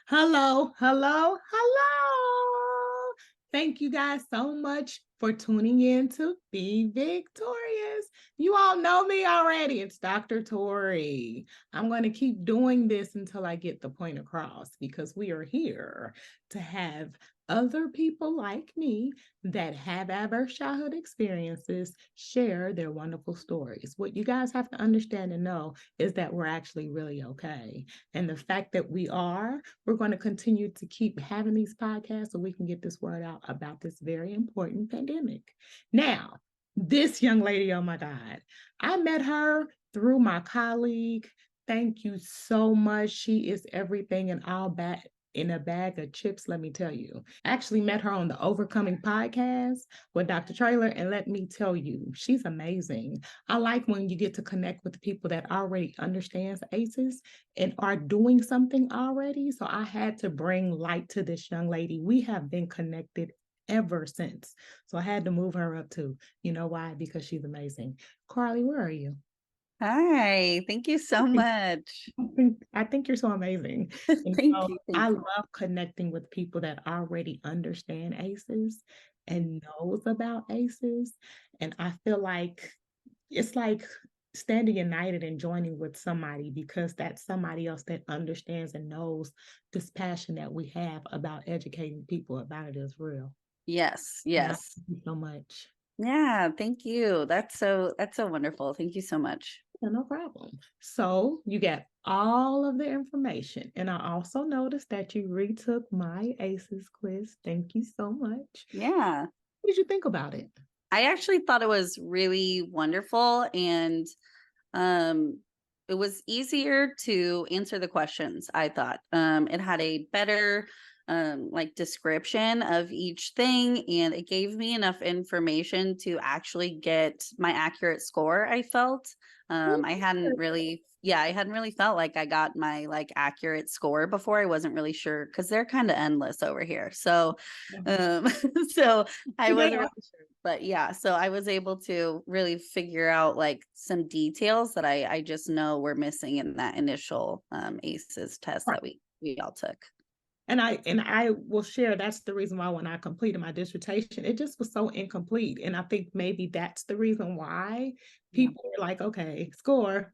Hello, hello, hello. Thank you guys so much for tuning in to Be Victorious. You all know me already. It's Dr. Torie. I'm going to keep doing this until I get the point across because we are here to have other people like me that have adverse childhood experiences share their wonderful stories. What you guys have to understand and know is that we're actually really okay. And the fact that we're going to continue to keep having these podcasts so we can get this word out about this very important pandemic. Now, this young lady, oh my God, I met her through my colleague. Thank you so much. She is everything and all back in a bag of chips, let me tell you. I actually met her on the Overcoming podcast with Dr. Trailer, and let me tell you, she's amazing. I like when you get to connect with people that already understands ACEs and are doing something already. So I had to bring light to this young lady. We have been connected ever since. So I had to move her up too. You know why? Because she's amazing. Karli, where are you? Hi, thank you so much. I think you're so amazing. And Thank so you. I Thank you. love connecting with people that already understand ACEs and knows about ACEs. And I feel like it's like standing united and joining with somebody because that's somebody else that understands and knows this passion that we have about educating people about it is real. Yes, And I yes. thank you so much. Yeah, thank you. That's so wonderful. Thank you so much. Yeah, no problem. So you get all of the information. And I also noticed that you retook my ACEs quiz. Thank you so much. Yeah. What did you think about it? I actually thought it was really wonderful and um it was easier to answer the questions, I thought. It had a better like description of each thing, and it gave me enough information to actually get my accurate score, I felt. I hadn't really I hadn't really felt like I got my like accurate score before. I wasn't really sure because they're kind of endless over here. So um so I They wasn't are. really sure, but yeah, so I was able to really figure out like some details that I just know were missing in that initial ACEs test that we all took. And I will share that's the reason why when I completed my dissertation, it just was so incomplete. And I think maybe that's the reason why Yeah. people are like, okay, score,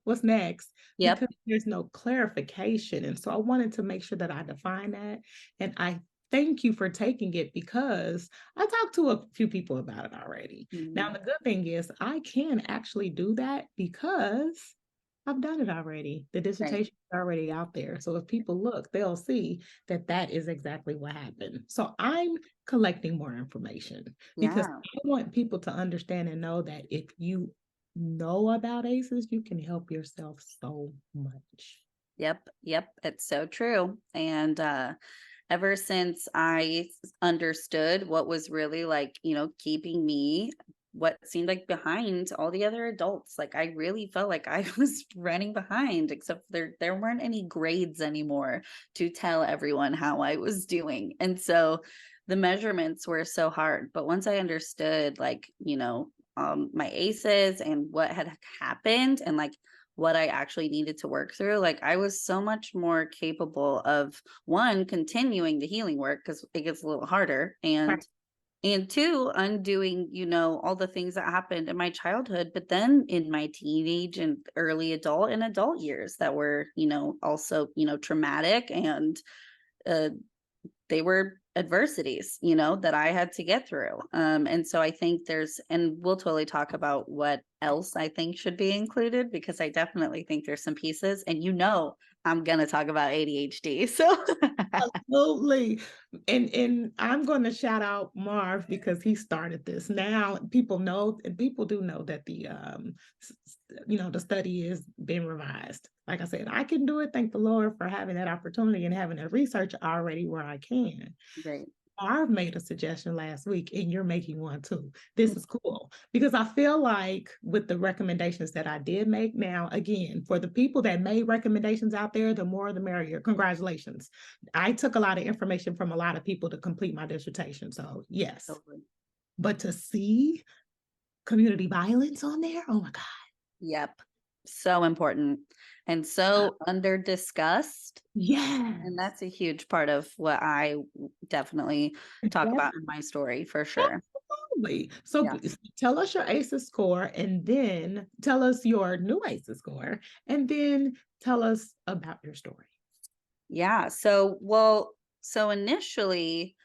what's next? Yep. Because there's no clarification. And so I wanted to make sure that I define that. And I thank you for taking it because I talked to a few people about it already. Now, Mhm. the good thing is I can actually do that because I've done it already. The Right. dissertation is already out there. So if people look, they'll see that that is exactly what happened. So I'm collecting more information because Yeah. I want people to understand and know that if you know about ACEs, you can help yourself so much. Yep. Yep. It's so true. And ever since I understood what was really like, keeping me what seemed like behind all the other adults. Like I really felt like I was running behind, except there weren't any grades anymore to tell everyone how I was doing. And so the measurements were so hard. But once I understood like, my ACEs and what had happened and like what I actually needed to work through, like I was so much more capable of one, continuing the healing work because it gets a little harder, Right. and two, undoing, all the things that happened in my childhood, but then in my teenage and early adult and adult years that were, also, traumatic, and uh, they were adversities, that I had to get through. And so I think and we'll totally talk about what else I think should be included, because I definitely think there's some pieces, and I'm going to talk about ADHD. So Absolutely. And I'm going to shout out Marv because he started this. Now people know and people do know that the study is being revised. Like I said, I can do it. Thank the Lord for having that opportunity and having that research already where I can. great. Marv made a suggestion last week, and you're making one too. This is cool because I feel like with the recommendations that I did make, now, again, for the people that made recommendations out there, the more the merrier. Congratulations. I took a lot of information from a lot of people to complete my dissertation. So, yes. Totally. But to see community violence on there, oh my God. Yep. So important and so under discussed. And Yes. that's a huge part of what I definitely talk That's about in my story for sure. absolutely. So Yeah. tell us your ACEs score and then tell us your new ACEs score and then tell us about your story. Yeah. So initially,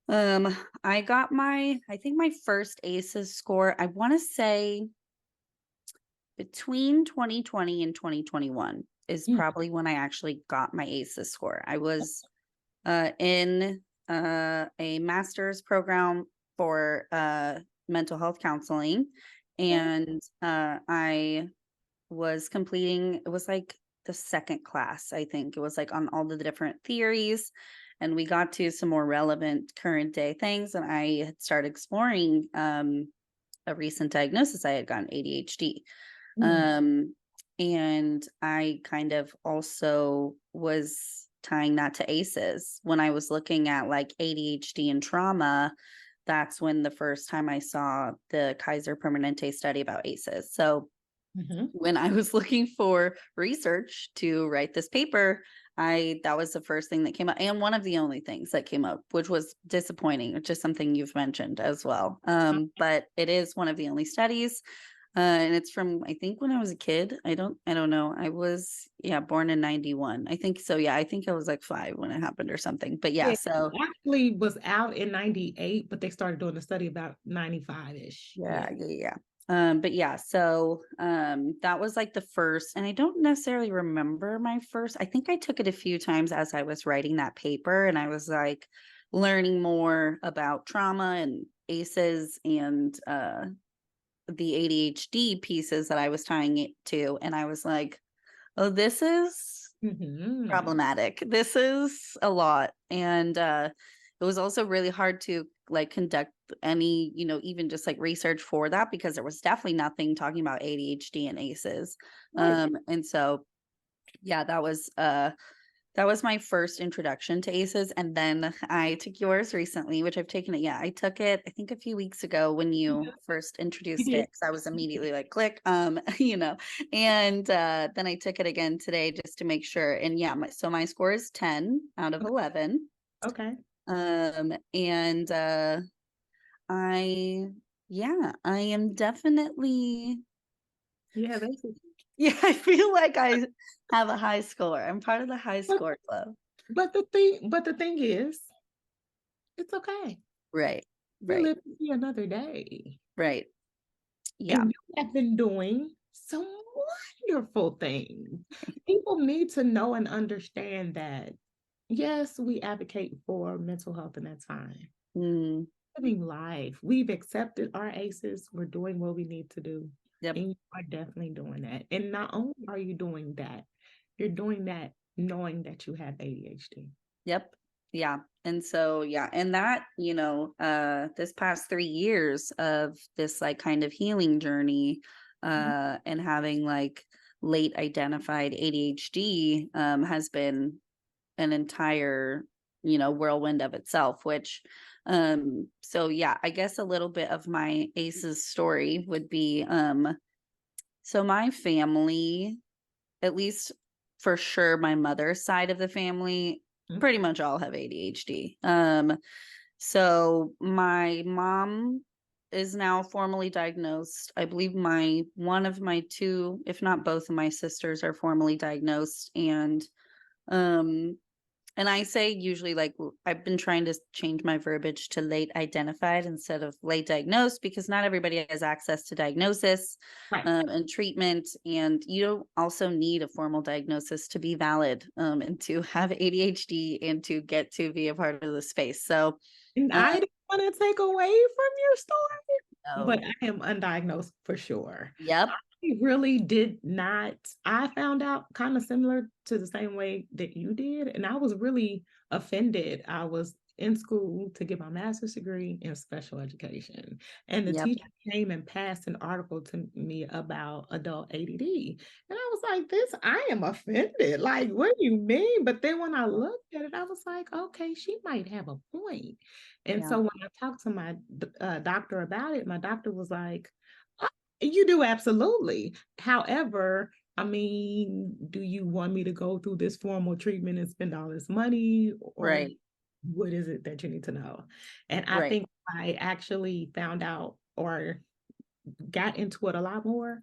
um, I got I think my first ACEs score, I want to say between 2020 and 2021 is Mm, probably when I actually got my ACEs score. I was in a master's program for mental health counseling, okay. and I was completing, it was like the second class, I think. It was like on all the different theories, and we got to some more relevant current day things. And I had started exploring a recent diagnosis. I had gotten ADHD. Mm, Um, and I kind of also was tying that to ACEs when I was looking at like ADHD and trauma. That's when the first time I saw the Kaiser Permanente study about ACEs. So mhm. when I was looking for research to write this paper, I that was the first thing that came up, and one of the only things that came up, which was disappointing, which is something you've mentioned as well. But it is one of the only studies, and it's from I think when I was a kid. I don't know. I was born in 91. I think so. Yeah, I think I was like 5 when it happened or something. But yeah, Yeah, so it actually was out in 98, but they started doing the study about 95-ish. Yeah. yeah. But yeah, so that was like the first, and I don't necessarily remember my first. I think I took it a few times as I was writing that paper, and I was like learning more about trauma and ACEs and the ADHD pieces that I was tying it to, and I was like, oh, this is Mhm. problematic. This is a lot. And it was also really hard to like conduct any, even just like research for that because there was definitely nothing talking about ADHD and ACEs. Right. And so yeah, that was my first introduction to ACEs. And then I took yours recently, which I've taken it. Yeah, I took it, I think a few weeks ago when you first You introduced did. it. Cause I was immediately like, click, and then I took it again today just to make sure. And yeah, so my score is 10 out of 11. Okay. And I, yeah, I am definitely, Yeah, that's it. yeah, I feel like I have a high score. I'm part of the high But score club. but the thing is, it's okay. Right. You Right. live to see another day. Right. Yeah. And you have been doing some wonderful things. People need to know and understand that, yes, we advocate for mental health, and that's fine. Mm, Living life. We've accepted our ACEs. We're doing what we need to do. yep. And you are definitely doing that. And not only are you doing that, you're doing that knowing that you have ADHD. Yep. Yeah. And so, yeah. And that, this past 3 years of this like kind of healing journey, Mhm. and having like late identified ADHD, has been an entire, whirlwind of itself, which, so yeah, I guess a little bit of my ACEs story would be, so my family, at least for sure my mother's side of the family, pretty much all have ADHD. So my mom is now formally diagnosed. I believe my one of my two, if not both of my sisters are formally diagnosed. Um and I say usually like I've been trying to change my verbiage to late identified instead of late diagnosed because not everybody has access to diagnosis, Right. and treatment. And you don't also need a formal diagnosis to be valid, and to have ADHD and to get to be a part of the space. So, And uh, I didn't want to take away from your story, but no. I am undiagnosed for sure. Yep. I really did not. I found out kind of similar to the same way that you did, and I was really offended. I was in school to get my master's degree in special education, and the Yep. teacher came and passed an article to me about adult ADD. And I was like, this, I am offended. Like, what do you mean? But then when I looked at it, I was like, okay, she might have a point. And Yeah. so when I talked to my doctor about it, my doctor was like, You do, absolutely. However, I mean, do you want me to go through this formal treatment and spend all this money, or Right. what is it that you need to know? And I Right. think I actually found out or got into it a lot more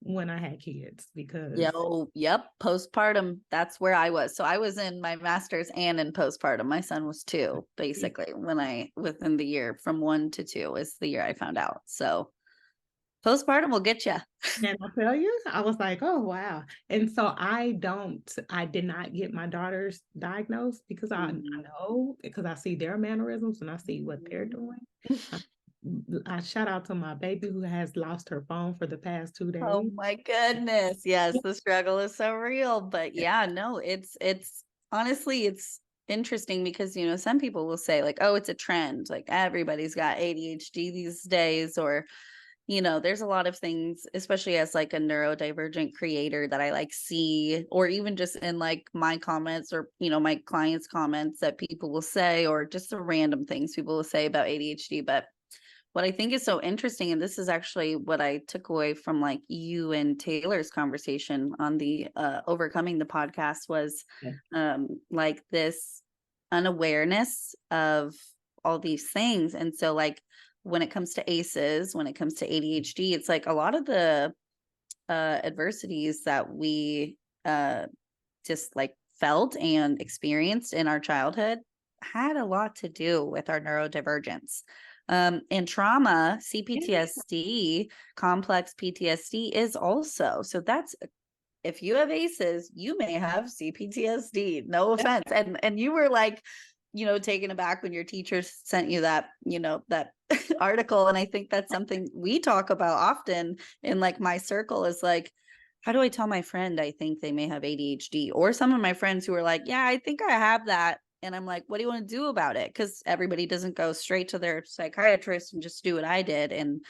when I had kids Yeah. because Oh, yep. Postpartum. That's where I was. So I was in my master's and in postpartum. My son was 2, basically, within the year from 1 to 2 is the year I found out. So postpartum will get you. and I'll tell you, I was like, oh wow. And so I did not get my daughters diagnosed because I Mhm. know because I see their mannerisms and I see what they're doing. I, I shout out to my baby who has lost her phone for the past 2 days. Oh my goodness. Yes, the struggle is so real. But yeah, no, it's honestly it's interesting because some people will say like, oh, it's a trend. Like everybody's got ADHD these days, or there's a lot of things, especially as like a neurodivergent creator that I like see, or even just in like my comments or, my clients' comments that people will say, or just the random things people will say about ADHD. But what I think is so interesting, and this is actually what I took away from like you and Taylor's conversation on the Overcoming the podcast was Yeah. like this unawareness of all these things. And so like when it comes to ACEs, when it comes to ADHD, it's like a lot of the adversities that we just like felt and experienced in our childhood had a lot to do with our neurodivergence. And trauma, CPTSD, complex PTSD is also. So that's if you have ACEs, you may have CPTSD. No offense. And you were like, taken aback when your teacher sent you that, that article. And I think that's something we talk about often in like my circle is like, how do I tell my friend I think they may have ADHD? Or some of my friends who are like, yeah, I think I have that. And I'm like, what do you want to do about it? Because everybody doesn't go straight to their psychiatrist and just do what I did. And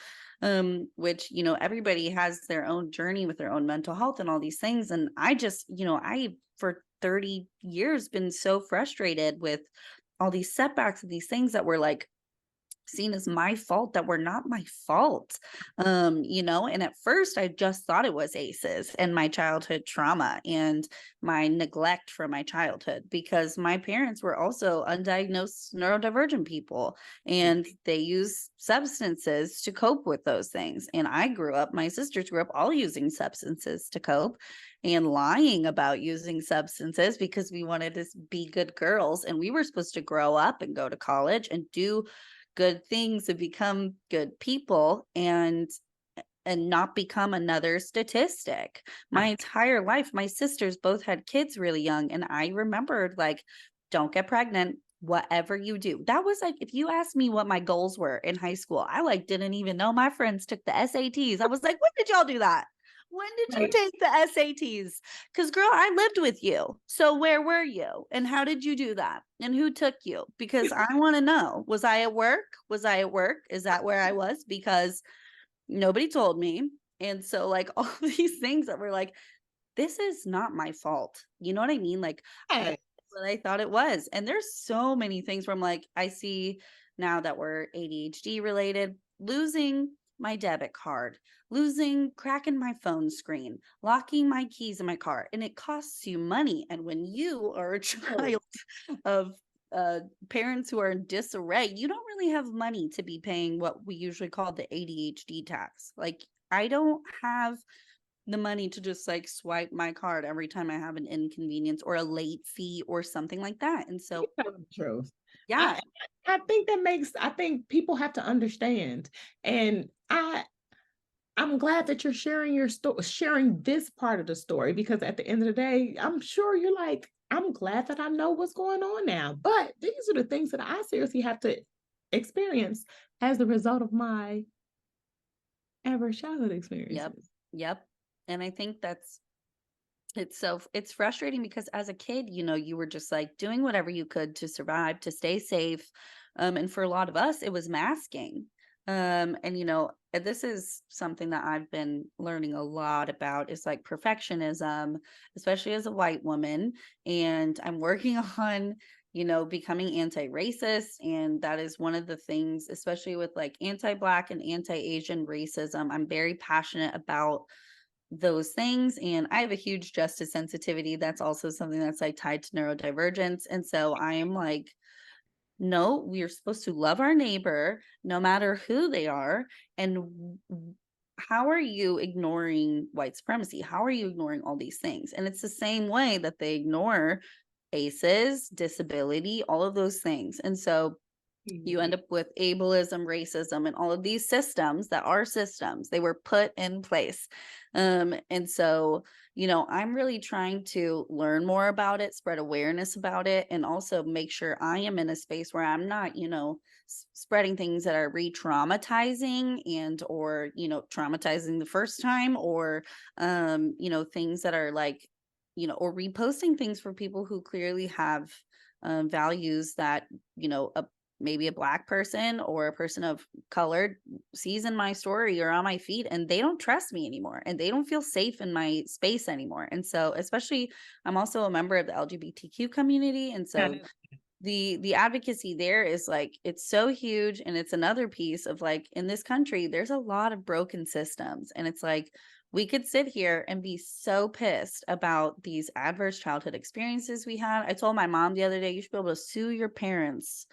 which everybody has their own journey with their own mental health and all these things. And I just I for 30 years been so frustrated with all these setbacks and these things that were like seen as my fault that were not my fault. And at first I just thought it was ACEs and my childhood trauma and my neglect from my childhood because my parents were also undiagnosed neurodivergent people and they use substances to cope with those things. And my sisters grew up all using substances to cope and lying about using substances because we wanted to be good girls and we were supposed to grow up and go to college and do good things and become good people and not become another statistic. My entire life, my sisters both had kids really young. And I remembered like, don't get pregnant, whatever you do. That was like, if you asked me what my goals were in high school, I like didn't even know my friends took the SATs. I was like, when did y'all do that? When did you Right. take the SATs? Because, girl, I lived with you. So, where were you? And how did you do that? And who took you? Because I want to know. Was I at work? Was I at work? Is that where I was? Because nobody told me. And so, like, all these things that were like, this is not my fault. You know what I mean? Like, Right. what I thought it was. And there's so many things where I'm like, I see now that we're ADHD related, losing my debit card, cracking my phone screen, locking my keys in my car, and it costs you money. And when you are a child of parents who are in disarray, you don't really have money to be paying what we usually call the ADHD tax. Like, I don't have the money to just like swipe my card every time I have an inconvenience or a late fee or something like that. And so, Tell the truth. yeah, I I think I think people have to understand. And I'm glad that you're sharing your story, sharing this part of the story, because at the end of the day, I'm sure you're like, I'm glad that I know what's going on now. But these are the things that I seriously have to experience as a result of my average childhood yep, experiences. yep. And I think it's frustrating because as a kid, you were just like doing whatever you could to survive, to stay safe. And for a lot of us, it was masking. And this is something that I've been learning a lot about is like perfectionism, especially as a white woman. And I'm working on becoming anti-racist. And that is one of the things, especially with like anti-Black and anti-Asian racism. I'm very passionate about those things. And I have a huge justice sensitivity. That's also something that's like tied to neurodivergence. And so I am like, no, we are supposed to love our neighbor no matter who they are. And how are you ignoring white supremacy? How are you ignoring all these things? And it's the same way that they ignore ACEs, disability, all of those things. And so you end up with ableism, racism, and all of these systems that are systems. They were put in place. And so, I'm really trying to learn more about it, spread awareness about it, and also make sure I am in a space where I'm not, spreading things that are re-traumatizing or, traumatizing the first time, or, things that are like, or reposting things for people who clearly have values that, maybe a Black person or a person of color sees in my story or on my feed, and they don't trust me anymore and they don't feel safe in my space anymore. And so, especially, I'm also a member of the LGBTQ community. And so the advocacy there is like, it's so huge. And it's another piece of like, in this country, there's a lot of broken systems. And it's like, we could sit here and be so pissed about these adverse childhood experiences we had. I told my mom the other day, you should be able to sue your parents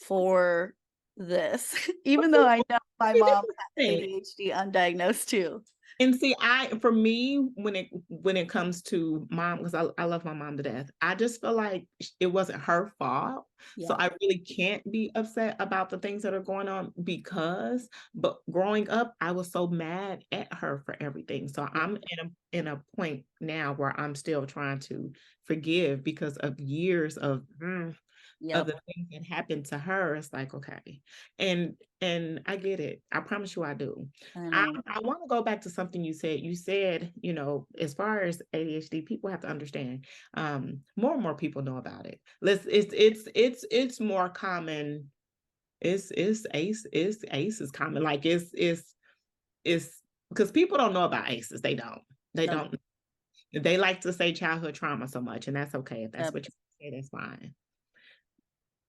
for this, even though I know my mom has ADHD undiagnosed too. And see, for me, when it comes to mom, because I love my mom to death, I just feel like it wasn't her fault. Yeah. So I really can't be upset about the things that are going on but growing up, I was so mad at her for everything. So I'm in a point now where I'm still trying to forgive because of years of of the things that happened to her. It's like, okay. And I get it. I promise you I do. I want to go back to something you said. You said, as far as ADHD, people have to understand. More and more people know about it. It's more common. It's ACE is common. Like it's because people don't know about ACEs. They don't. They don't. They like to say childhood trauma so much, and that's okay. If that's what you say, that's fine.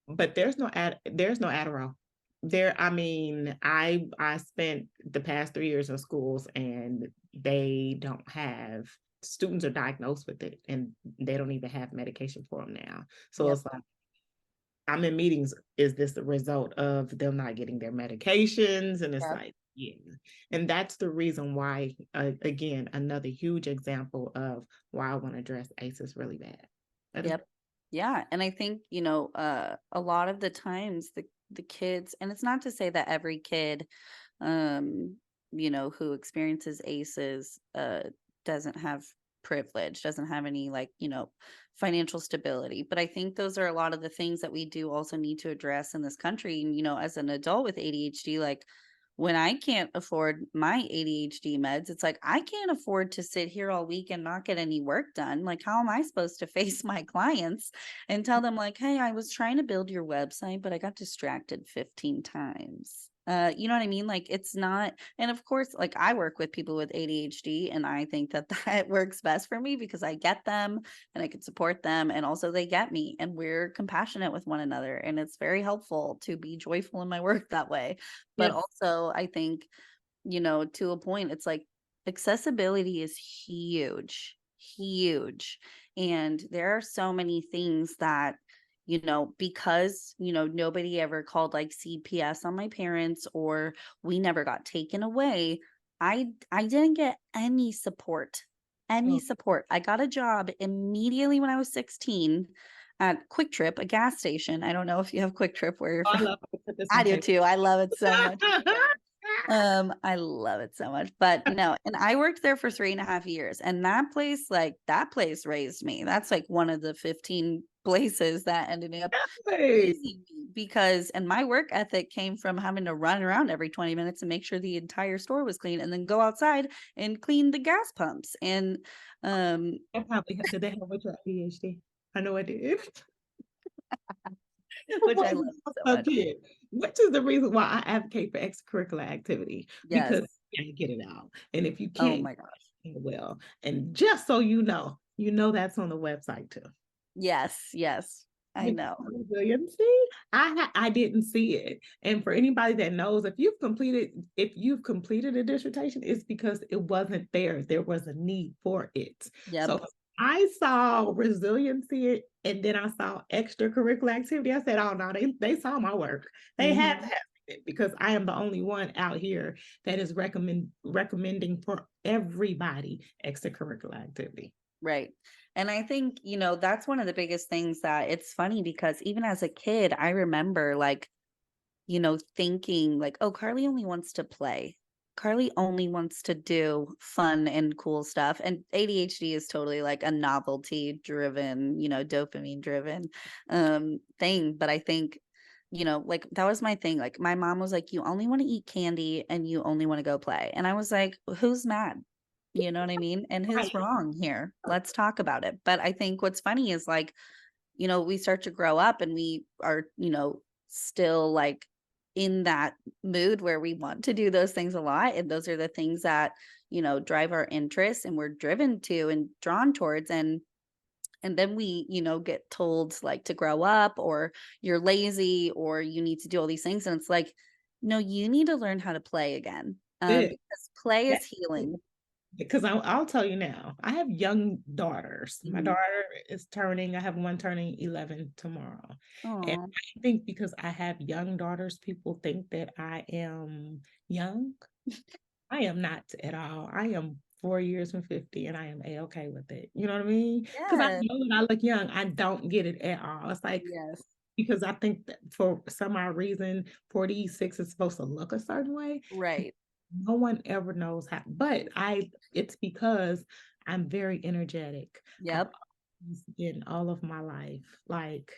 But there's no Adderall there. I mean, I spent the past 3 years in schools, and they don't have students are diagnosed with it, and they don't even have medication for them now. So it's like, I'm in meetings. Is this the result of them not getting their medications? And it's like, yeah. And that's the reason why, again, another huge example of why I want to address ACEs really bad. Yeah. And I think, a lot of the times the kids, and it's not to say that every kid, who experiences ACEs, doesn't have privilege, doesn't have any like, financial stability. But I think those are a lot of the things that we do also need to address in this country. And, as an adult with ADHD, like, when I can't afford my ADHD meds, it's like, I can't afford to sit here all week and not get any work done. Like, how am I supposed to face my clients and tell them like, hey, I was trying to build your website, but I got distracted 15 times. You know what I mean? Like, it's not, and of course, like, I work with people with ADHD, and I think that that works best for me because I get them and I can support them, and also they get me, and we're compassionate with one another, and it's very helpful to be joyful in my work that way. But also, I think, to a point, it's like accessibility is huge, huge. And there are so many things that, because, nobody ever called like CPS on my parents, or we never got taken away. I didn't get any support, support. I got a job immediately when I was 16 at Quick Trip, a gas station. I don't know if you have Quick Trip where you're from. I do too. I love it so much. I love it so much. But no, and I worked there for 3.5 years, and that place raised me. That's like one of the 15 places that ended up raising me, because, and my work ethic came from having to run around every 20 minutes and make sure the entire store was clean, and then go outside and clean the gas pumps. And I probably did they have with your ADHD? I know I did. Which I love so much. Which is the reason why I advocate for extracurricular activity, because you can't get it out. And if you can't, oh my gosh, well, and just so you know that's on the website too. Yes. I know. Resiliency, I didn't see it. And for anybody that knows, if you've completed a dissertation, it's because it wasn't there. There was a need for it. Yep. So I saw resiliency and then I saw extracurricular activity. I said, oh no, they saw my work. They had to Mhm. have it because I am the only one out here that is recommending for everybody extracurricular activity. Right. And I think, that's one of the biggest things that it's funny because even as a kid, I remember like, thinking like, oh, Karli only wants to play. Karli only wants to do fun and cool stuff. And ADHD is totally like a novelty driven, dopamine driven thing. But I think, like that was my thing. Like my mom was like, you only want to eat candy and you only want to go play. And I was like, who's mad? You know what I mean? And Right. who's wrong here? Let's talk about it. But I think what's funny is like, we start to grow up and we are, still like in that mood where we want to do those things a lot. And those are the things that, drive our interests and we're driven to and drawn towards. And then we, get told like to grow up or you're lazy or you need to do all these things. And it's like, no, you need to learn how to play again. Good. Because play That- is healing. because I'll tell you now, I have young daughters. My Mhm. daughter is turning, I have one turning 11 tomorrow. And Aw. I think because I have young daughters, people think that I am young. I am not at all. I am 4 years from 50 and I am a-okay with it. You know what I mean? Because I Yes. know that I look young. I don't get it at all. It's like, Yes. because I think that for some odd reason, 46 is supposed to look a certain way. Right. No one ever knows how, but it's because I'm very energetic. I've Yep. always been all of my life, like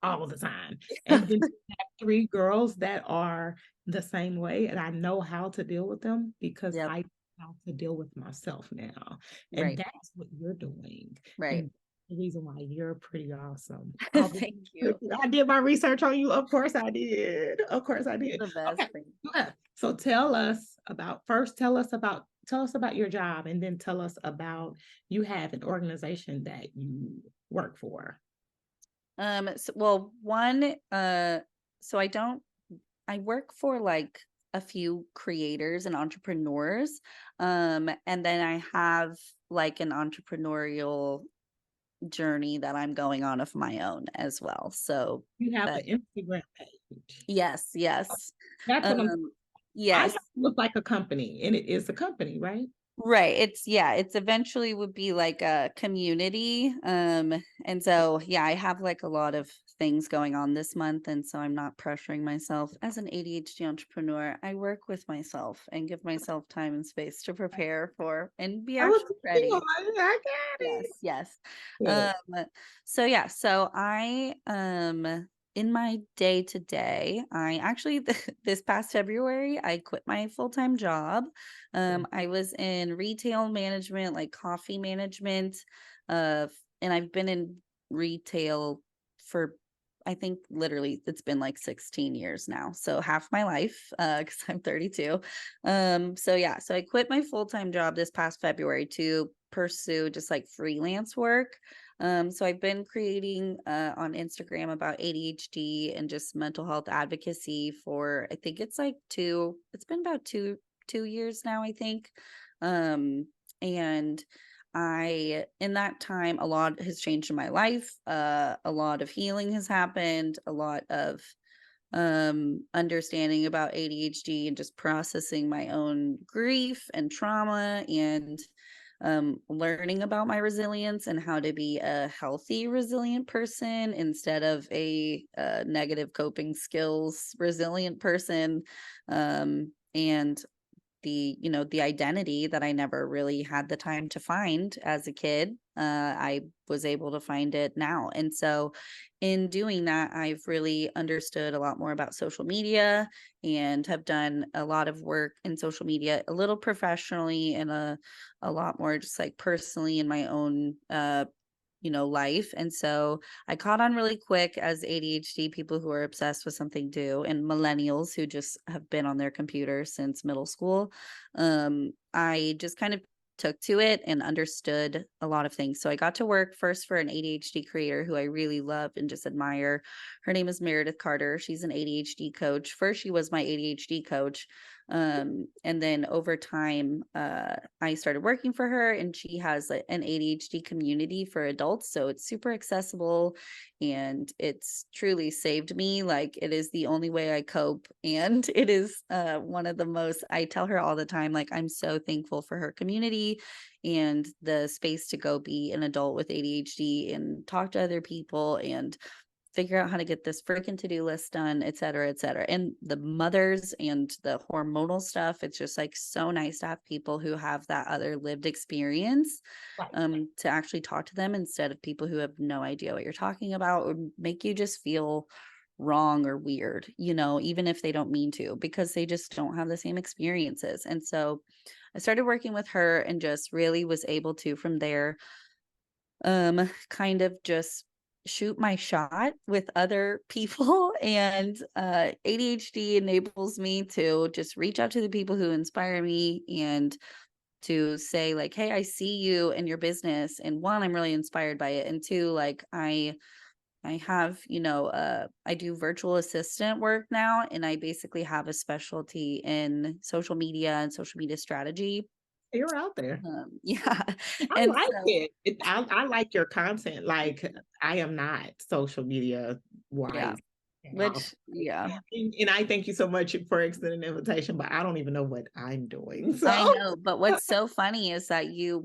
all the time. And then I have three girls that are the same way, and I know how to deal with them because Yep. I know how to deal with myself now. And Right. that's what you're doing. Right. And the reason why you're pretty awesome. Thank you. I did my research on you. Of course I did. Of course I It's did. the best Okay. thing. Yeah. So tell us about your job and then tell us about you have an organization that you work for. Well, one, so I work for like a few creators and entrepreneurs. And then I have like an entrepreneurial journey that I'm going on of my own as well. So You have that, an Instagram page. yes, yes. That's what Um, I yes. thought it looked like a company, and it is a company, right? Right. It's eventually would be like a community. And so yeah, I have like a lot of things going on this month. And so I'm not pressuring myself as an ADHD entrepreneur. I work with myself and give myself time and space to prepare for and be I was actually ready. I got it. Yes, yes. Good. Um, so yeah, so I in my day to day, I actually this past February I quit my full-time job. I was in retail management, like coffee management, and I've been in retail for I think literally it's been like 16 years now. So half my life, because I'm 32. So yeah, so I quit my full-time job this past February to pursue just like freelance work. So I've been creating on Instagram about ADHD and just mental health advocacy for I think it's been about two years now, I think. And in that time, a lot has changed in my life. A lot of healing has happened, a lot of understanding about ADHD and just processing my own grief and trauma and learning about my resilience and how to be a healthy, resilient person instead of a negative coping skills resilient person. And the identity that I never really had the time to find as a kid. I was able to find it now. And so in doing that, I've really understood a lot more about social media and have done a lot of work in social media, a little professionally and a lot more just like personally in my own life. And so I caught on really quick as ADHD people who are obsessed with something do and millennials who just have been on their computer since middle school. I just kind of took to it and understood a lot of things. So I got to work first for an ADHD creator who I really love and just admire. Her name is Meredith Carter. She's an ADHD coach. First, she was my ADHD coach. And then over time, I started working for her, and she has an ADHD community for adults. So it's super accessible, and it's truly saved me. Like, it is the only way I cope. And it is one of the most, I tell her all the time, like, I'm so thankful for her community and the space to go be an adult with ADHD and talk to other people and figure out how to get this freaking to-do list done, et cetera, et cetera. And the mothers and the hormonal stuff, it's just like so nice to have people who have that other lived experience, Right. to actually talk to them instead of people who have no idea what you're talking about or make you just feel wrong or weird, even if they don't mean to, because they just don't have the same experiences. And so I started working with her and just really was able to, from there, kind of just shoot my shot with other people. And ADHD enables me to just reach out to the people who inspire me and to say, like, hey, I see you and your business, and one, I'm really inspired by it, and two, like, I have, I do virtual assistant work now, and I basically have a specialty in social media and social media strategy. You're out there. Yeah. I And like so, it. I like your content. Like, I am not social media yeah, wise at all. which, yeah, And I thank you so much for extending the invitation, but I don't even know what I'm doing. I So know. But what's so funny is that you're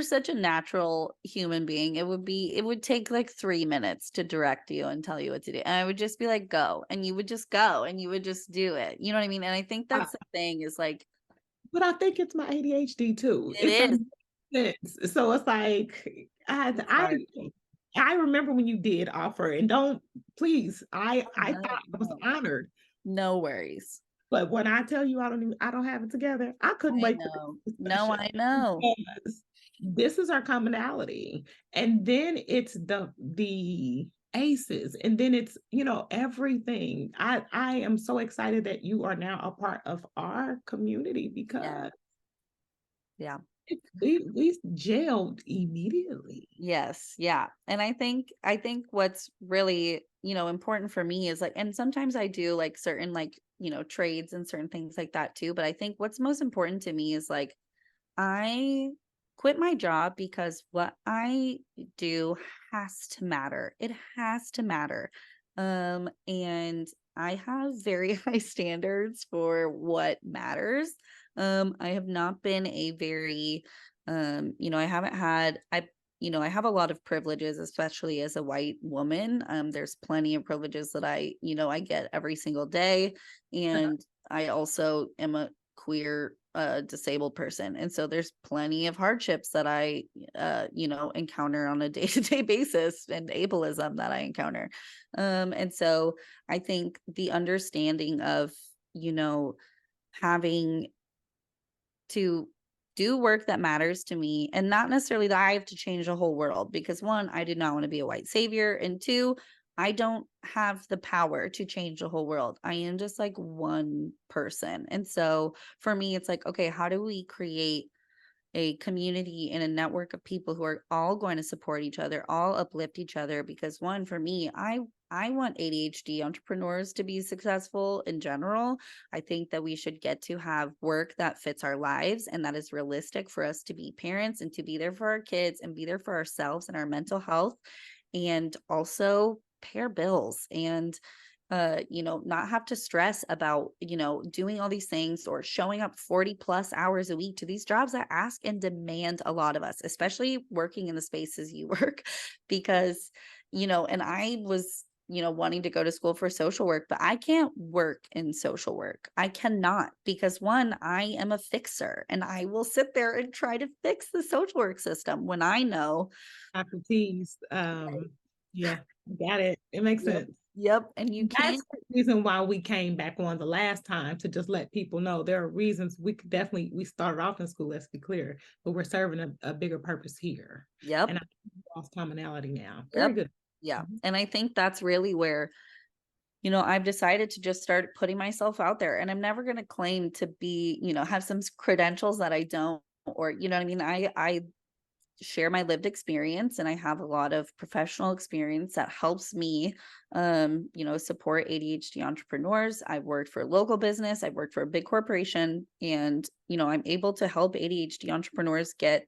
such a natural human being. It would take like 3 minutes to direct you and tell you what to do. And I would just be like, go. And you would just go and you would just do it. You know what I mean? And I think uh, that's the thing, is like, but I think it's my ADHD too. it If that is. makes sense. So it's like It's hard. I remember when you did offer, and don't, please, Oh, I no, thought I was no, honored. no worries. But when I tell you I don't have it together, I couldn't I wait for know. this No, discussion I know. because this is our commonality. And then it's the aces, and then it's, everything. I am so excited that you are now a part of our community Yeah. because Yeah. we gelled immediately. Yes, yeah. And I think what's really, important for me is like, and sometimes I do like certain, like, trades and certain things like that too, but I think what's most important to me is like, I quit my job because what I do has to matter. It has to matter. And I have very high standards for what matters. I have not been a very, I haven't had, I have a lot of privileges, especially as a white woman. There's plenty of privileges that I get every single day. And I also am a queer disabled person, and so there's plenty of hardships that I encounter on a day-to-day basis, and ableism that I encounter. And so I think the understanding of, having to do work that matters to me, and not necessarily that I have to change the whole world, because one, I do not want to be a white savior, and two, I don't have the power to change the whole world. I am just like one person. And so for me, it's like, okay, how do we create a community and a network of people who are all going to support each other, all uplift each other? Because one, for me, I want ADHD entrepreneurs to be successful in general. I think that we should get to have work that fits our lives and that is realistic for us to be parents and to be there for our kids and be there for ourselves and our mental health, and also pay our bills and not have to stress about, doing all these things or showing up 40 plus hours a week to these jobs that ask and demand a lot of us, especially working in the spaces you work. Because, and I was, wanting to go to school for social work, but I can't work in social work. I cannot, because one, I am a fixer and I will sit there and try to fix the social work system when I know. Dr. T's, yeah, got it. It makes Yep. sense. Yep. And you That's can't. the reason why we came back on the last time, to just let people know there are reasons we could definitely, we started off in school, let's be clear, but we're serving a bigger purpose here. And Yep. I think we lost commonality now. Very Yep. good. Yeah. Mhm. And I think that's really where I've decided to just start putting myself out there, and I'm never going to claim to be, have some credentials that I don't, or, you know what I mean? I share my lived experience, and I have a lot of professional experience that helps me, support ADHD entrepreneurs. I've worked for a local business, I've worked for a big corporation, and, I'm able to help ADHD entrepreneurs get,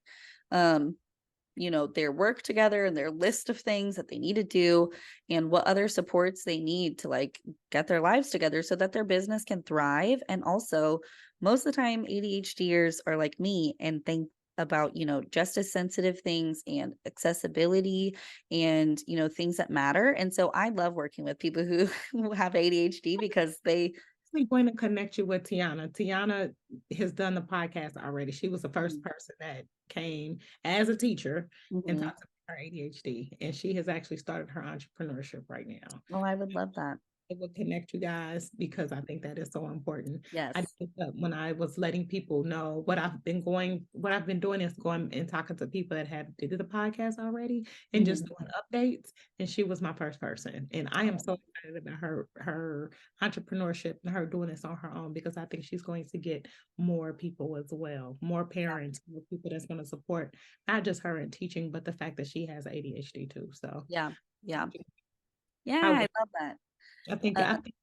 um, their work together and their list of things that they need to do and what other supports they need to like get their lives together so that their business can thrive. And also, most of the time, ADHDers are like me and think about, justice sensitive things and accessibility and, things that matter. And so I love working with people who, who have ADHD because they, Actually going to connect you with Tiana. Tiana has done the podcast already. She was the first Mhm, person that came as a teacher and mhm. talked about her ADHD. And she has actually started her entrepreneurship right now. Oh, I would love that. It will connect you guys because I think that is so important. I Yes. think that when I was letting people know what I've been doing is going and talking to people that have did the podcast already and just Mhm. doing updates. And she was my first person. And I am Oh, so excited about her entrepreneurship and her doing this on her own because I think she's going to get more people as well, more yeah. parents, more people that's going to support not just her in teaching, but the fact that she has ADHD too. So Yeah. Yeah. I Yeah. I would love that. I think I Um, think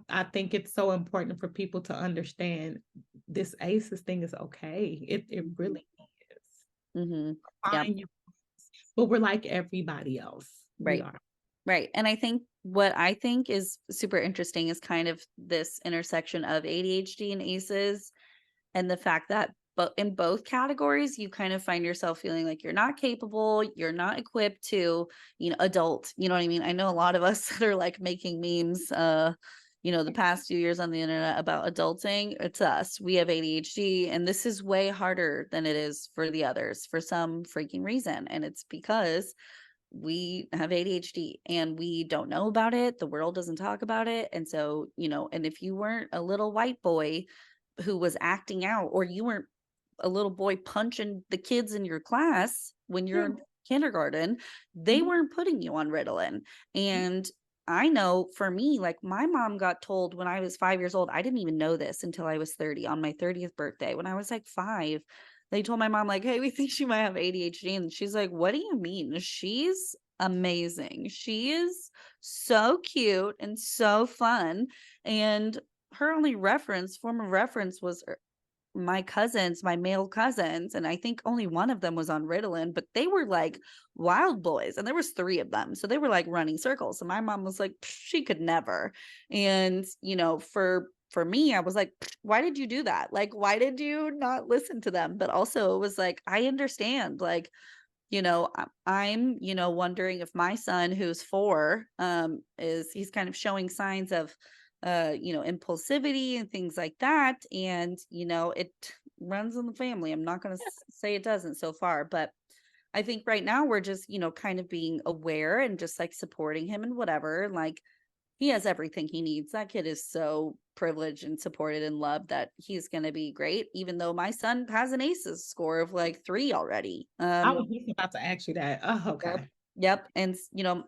I think it's so important for people to understand this ACEs thing is okay. It mhm, really is. mhm. Yep. Fine, you, but we're like everybody else. We Right. are. Right. And I think what I think is super interesting is kind of this intersection of ADHD and ACEs and the fact that but in both categories you kind of find yourself feeling like you're not capable, you're not equipped to, adult. You know what I mean? I know a lot of us that are like making memes the past few years on the internet about adulting. It's us. We have ADHD and this is way harder than it is for the others for some freaking reason. And it's because we have ADHD and we don't know about it. The world doesn't talk about it. And so, and if you weren't a little white boy who was acting out, or you weren't a little boy punching the kids in your class when you're Yeah. in kindergarten, they Mhm. weren't putting you on Ritalin. And I know for me, like my mom got told when I was 5 years old, I didn't even know this until I was 30 on my 30th birthday. When I was like 5, they told my mom, like, hey, we think she might have ADHD. And she's like, what do you mean? She's amazing. She is so cute and so fun. And her only form of reference was my cousins, my male cousins, and I think only one of them was on Ritalin, but they were like wild boys, and there was 3 of them. So they were like running circles. And my mom was like, she could never. And, for me, I was like, why did you do that? Like, why did you not listen to them? But also it was like, I understand. Like, I'm, wondering if my son who's 4, he's kind of showing signs of, impulsivity and things like that. And, it runs in the family. I'm not going to say it doesn't so far, but I think right now we're just, kind of being aware and just like supporting him and whatever. Like he has everything he needs. That kid is so privileged and supported and loved that he's going to be great, even though my son has an ACEs score of like 3 already. I was just about to ask you that. Oh, Yep. okay. Yep. And,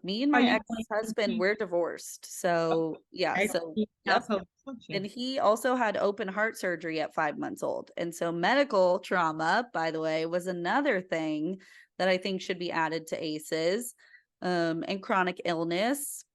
me and Are my you going to ex-husband, keep we're divorced. So, yeah. okay, So, keep yep. household And function? he also had open heart surgery at 5 months old. And so, medical trauma, by the way, was another thing that I think should be added to ACEs, and chronic illness,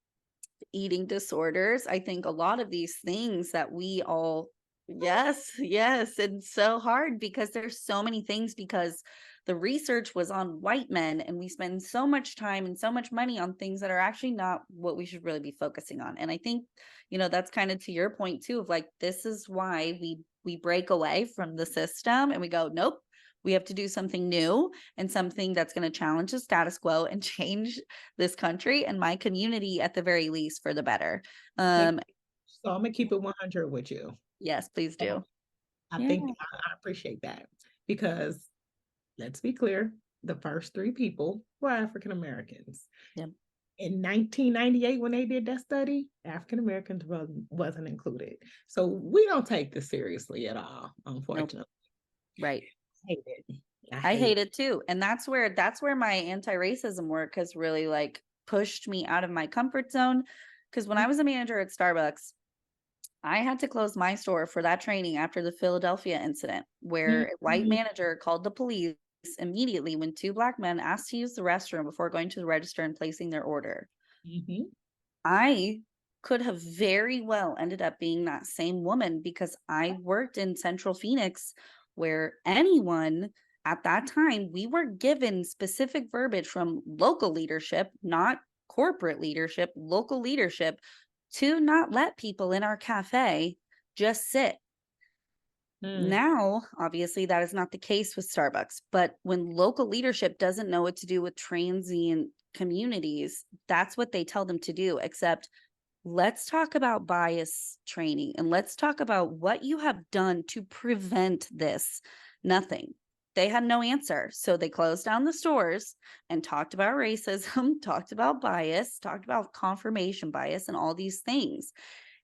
eating disorders. I think a lot of these things that we all, yes, yes, and so hard because there's so many things because the research was on white men and we spend so much time and so much money on things that are actually not what we should really be focusing on. And I think, that's kind of to your point too of like this is why we break away from the system and we go, nope, we have to do something new and something that's going to challenge the status quo and change this country and my community at the very least for the better. Thank Um, you. So I'm gonna keep it 100 with you. yes, please So do. I Yeah. think I appreciate that because let's be clear, the first 3 people were African Americans. Yep. In 1998, when they did that study, African Americans wasn't included. So we don't take this seriously at all, Nope. unfortunately. Right. I hate it. I I hate hate it. it too. And that's where my anti-racism work has really like pushed me out of my comfort zone Because when I was a manager at Starbucks, I had to close my store for that training after the Philadelphia incident, where a white Mhm. manager called the police immediately when two black men asked to use the restroom before going to the register and placing their order. Mhm. I could have very well ended up being that same woman because I worked in Central Phoenix where anyone at that time, we were given specific verbiage from local leadership, not corporate leadership, local leadership, to not let people in our cafe just sit. Mm. Now, obviously, that is not the case with Starbucks, but when local leadership doesn't know what to do with transient communities, that's what they tell them to do. Except, let's talk about bias training and let's talk about what you have done to prevent this. Nothing. They had no answer. So they closed down the stores and talked about racism, talked about bias, talked about confirmation bias, and all these things.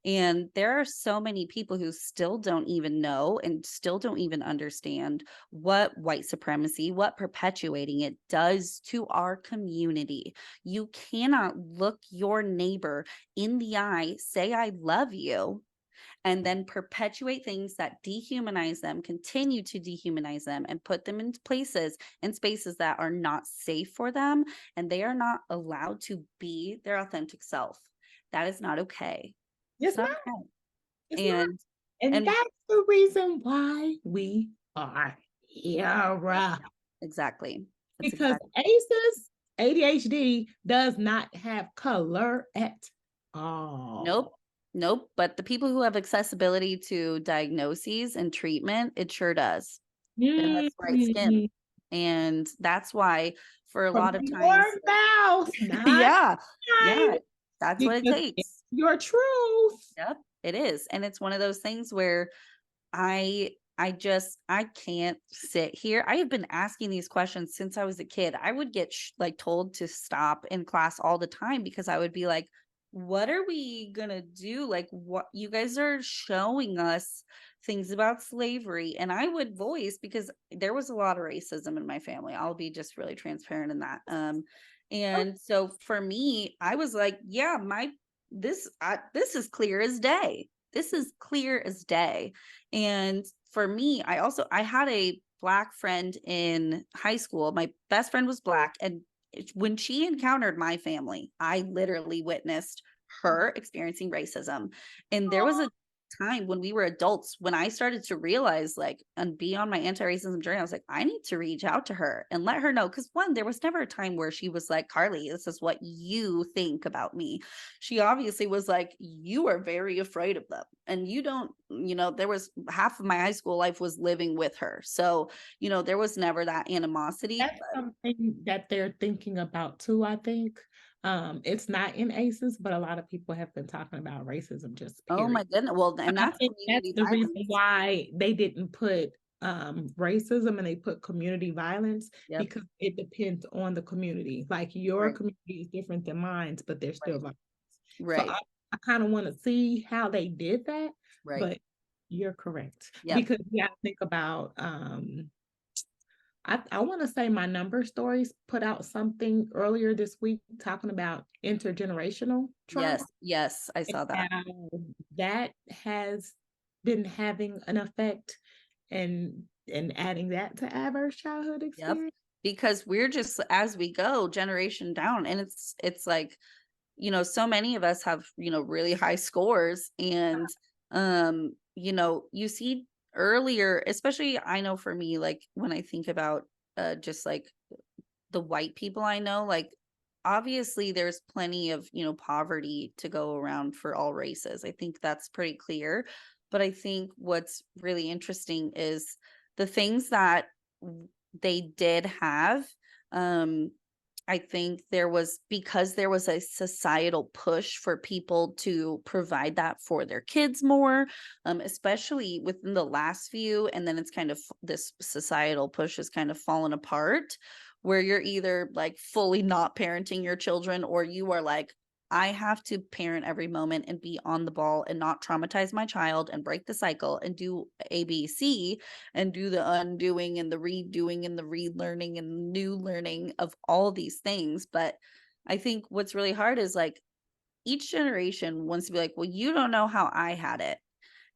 And there are so many people who still don't even know and still don't even understand what white supremacy, what perpetuating it does to our community. You cannot look your neighbor in the eye, say, I love you, and then perpetuate things that dehumanize them, continue to dehumanize them, and put them in places and spaces that are not safe for them. And they are not allowed to be their authentic self. That is not okay. It's It's not not. okay. It's not. And And and that's the reason why we are yep, here. exactly. That's Because exactly. ACEs, ADHD does not have color at Nope. all. Nope. But the people who have accessibility to diagnoses and treatment, it sure does. It has bright skin. Mm. And that's why for a From lot of the times, Lord mouth, not yeah, mine, yeah, that's what it because it's takes. your truth. Yep, it is. And it's one of those things where I can't sit here. I have been asking these questions since I was a kid. I would get like told to stop in class all the time because I would be like, what are we going to do? Like, what you guys are showing us things about slavery. And I would voice because there was a lot of racism in my family. I'll be just really transparent in that. And so for me, I was like, yeah, this is clear as day. This is clear as day. And for me, I had a black friend in high school. My best friend was black, and when she encountered my family, I literally witnessed her experiencing racism. And there was a time when we were adults when I started to realize like and be on my anti-racism journey. I was like, I need to reach out to her and let her know. Cause one, there was never a time where she was like, Karli, this is what you think about me. She obviously was like, you are very afraid of them. And you don't, there was half of my high school life was living with her. So, there was never that animosity. That's something that they're thinking about too, I think. It's not in ACEs, but a lot of people have been talking about racism, just Oh my period. goodness. Well, and I that's think that's community the reason violence. why they didn't put racism and they put community violence, Yep. because it depends on the community. Like your Right. community is different than mine, but there's still Right. violence. So Right. I kind of want to see how they did that, Right. but you're correct. Yep. Because you got to think about I want to say My Number Stories put out something earlier this week talking about intergenerational trauma Yes. Yes. I and saw that. how that has been having an effect, and adding that to adverse childhood Yep. experience. Because we're just as we go generation down and it's like, so many of us have, really high scores and you see earlier, especially I know for me like when I think about just like the white people I know, like obviously there's plenty of, poverty to go around for all races. I think that's pretty clear. But I think what's really interesting is the things that they did have. Um, I think because there was a societal push for people to provide that for their kids more, especially within the last few, and then it's kind of this societal push has kind of fallen apart where you're either like fully not parenting your children or you are like, I have to parent every moment and be on the ball and not traumatize my child and break the cycle and do ABC and do the undoing and the redoing and the relearning and new learning of all these things. But I think what's really hard is like each generation wants to be like, well, you don't know how I had it.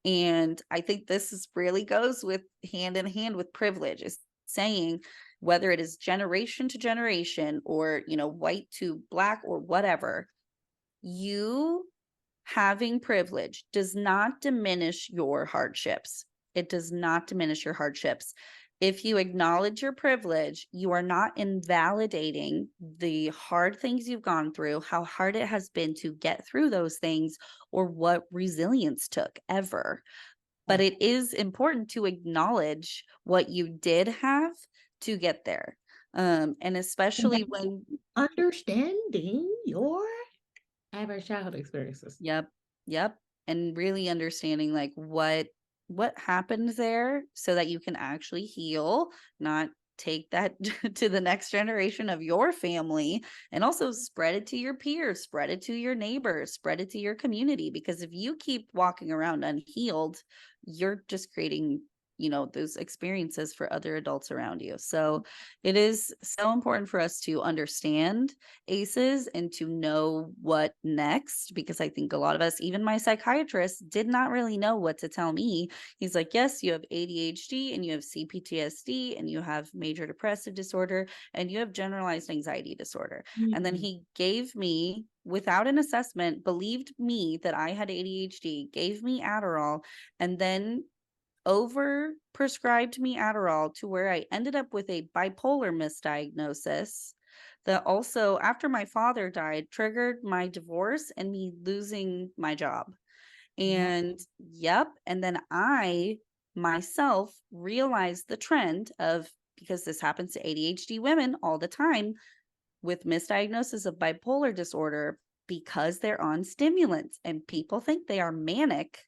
And I think this is really goes with hand in hand with privilege, is saying whether it is generation to generation or, white to black or whatever, you having privilege does not diminish your hardships. It does not diminish your hardships. If you acknowledge your privilege, you are not invalidating the hard things you've gone through, how hard it has been to get through those things, or what resilience took ever. But it is important to acknowledge what you did have to get there. And especially when, Understanding your average childhood experiences. yep, yep, and really understanding like what happened there so that you can actually heal, not take that to the next generation of your family, and also spread it to your peers, spread it to your neighbors, spread it to your community, because if you keep walking around unhealed, you're just creating those experiences for other adults around you. So it is so important for us to understand ACEs and to know what next, because I think a lot of us, even my psychiatrist, did not really know what to tell me. He's like, yes, you have ADHD and you have CPTSD and you have major depressive disorder and you have generalized anxiety disorder. And then Mm. he gave me, without an assessment, believed me that I had ADHD, gave me Adderall, and then over prescribed me Adderall to where I ended up with a bipolar misdiagnosis that also, after my father died, triggered my divorce and me losing my job. Wow. And yep. And then I myself realized the trend of, because this happens to ADHD women all the time with misdiagnosis of bipolar disorder, because they're on stimulants and people think they are manic.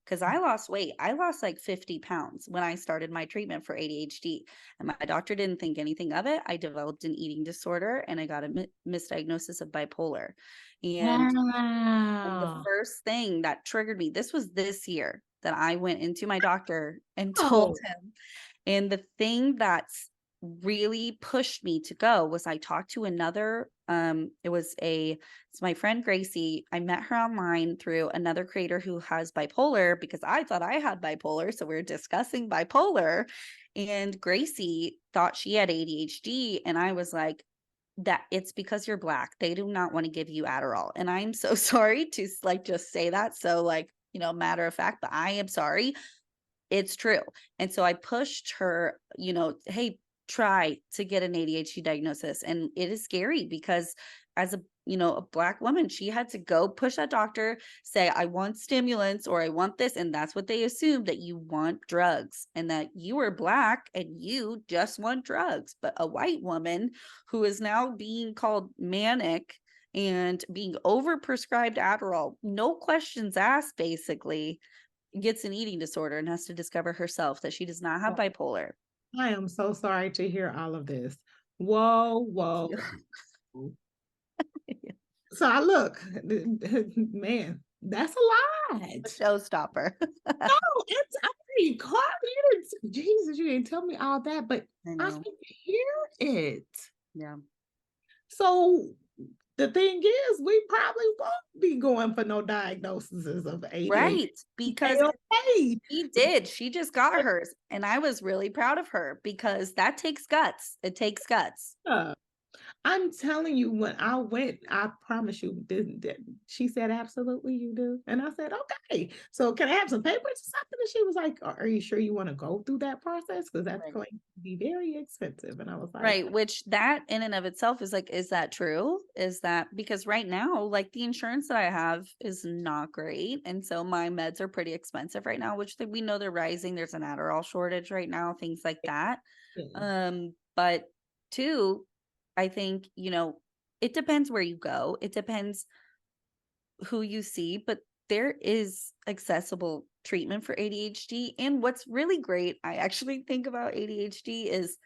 Because I lost weight. I lost like 50 pounds when I started my treatment for ADHD. And my doctor didn't think anything of it. I developed an eating disorder and I got a misdiagnosis of bipolar. And the Wow. first thing that triggered me, this was this year that I went into my doctor and told Oh, him. And the thing that's really pushed me to go was I talked to another, it's my friend Gracie. I met her online through another creator who has bipolar, because I thought I had bipolar. So we were discussing bipolar, and Gracie thought she had ADHD. And I was like, that it's because you're black. They do not want to give you Adderall. And I'm so sorry to like just say that. So like, matter of fact, but I am sorry. It's true. And so I pushed her, hey, try to get an ADHD diagnosis. And it is scary because as a black woman, she had to go push that doctor, say, I want stimulants or I want this. And that's what they assume, that you want drugs and that you are black and you just want drugs. But a white woman who is now being called manic and being overprescribed Adderall, no questions asked, basically, gets an eating disorder and has to discover herself that she does not have bipolar. I am so sorry to hear all of this. Whoa, Thank whoa. you. So I look, man, that's a lot. A showstopper. No, it's I mean, Carl, you didn't, Jesus, you didn't tell me all that, but I I know. can hear it. Yeah. So the thing is, we probably won't be going for no diagnoses of ADHD. Right. Because Okay. she did. She just got hers. And I was really proud of her because that takes guts. It takes guts. Yeah. I'm telling you, when I went, I promise you, she said, absolutely, you do. And I said, okay. So can I have some papers or something? And she was like, are you sure you want to go through that process? Because that's Right. going to be very expensive. And I was like, Right. Which that in and of itself is like, is that true? Is that because right now, like the insurance that I have is not great. And so my meds are pretty expensive right now, which we know they're rising. There's an Adderall shortage right now, things like that. yeah. But two, I think, it depends where you go. It depends who you see, but there is accessible treatment for ADHD. And what's really great, I actually think about ADHD is